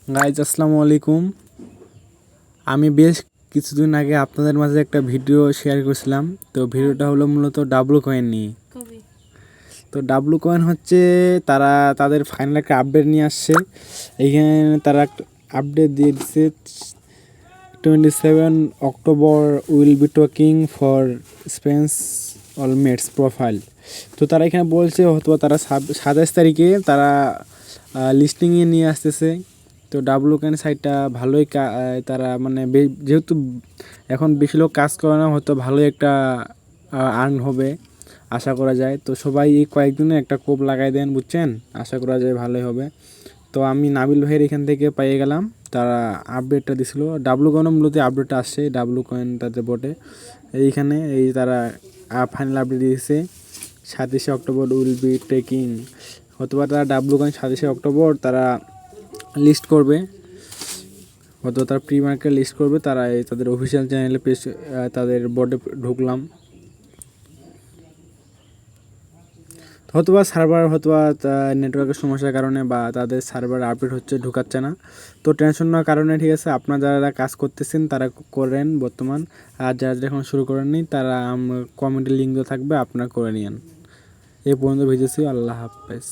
Guys আসসালামু আলাইকুম। আমি বেশ কিছুদিন আগে আপনাদের মাঝে একটা ভিডিও শেয়ার করেছিলাম। তো ভিডিওটা হলো মূলত ডাব্লু কয়েন নিয়ে। তো ডাব্লু কয়েন হচ্ছে তারা তাদের ফাইনাল একটা আপডেট নিয়ে আসছে। এইখানে তারা একটা আপডেট দিয়ে দিচ্ছে 27 October will be talking for spence almets profile. তো তারা এখানে বলছে হয়তো তারা 27 তারিখে তারা লিস্টিংয়ে নিয়ে আসতেছে। তো ডাব্লু কয়েন সাইটটা ভালোই তারা মানে যেহেতু এখন বেশি লোক কাজ করে না, হয়তো ভালোই একটা আর্ন হবে আশা করা যায়। তো সবাই এই কয়েকদিনে একটা কোপ লাগাই দেন, বুঝছেন, আশা করা যায় ভালোই হবে। তো আমি নাবিল ভাইয়ের এখান থেকে পেয়ে গেলাম, তারা আপডেটটা দিছিল। ডাব্লু কয়েনের মূলত আপডেটটা আসছে ডাব্লু কয়েন তাদের বটে এইখানে এই তারা ফাইনাল আপডেট দিয়েছে 27 অক্টোবর উইল বি টেকিং। হয়তোবা তারা ডাব্লু কয়েন 27 অক্টোবর তারা লিস্ট করবে, হয়তো তারা প্রি মার্কেট লিস্ট করবে। তারা এই তাদের অফিসিয়াল চ্যানেলে পেজ তাদের বোর্ডে ঢুকলাম। হয়তোবা সার্ভার হয়তোবা নেটওয়ার্কের সমস্যার কারণে বা তাদের সার্ভার আপডেট হচ্ছে, ঢুকাচ্ছে না। তো টেনশন নেওয়ার কারণে ঠিক আছে, আপনারা যারা কাজ করতেছেন তারা করেন বর্তমান, আর যারা এখন শুরু করেননি তারা কমেন্টে লিঙ্ক দেওয়া থাকবে, আপনারা করে নিন। এই পর্যন্ত ভিডিওছি। আল্লাহ হাফেজ।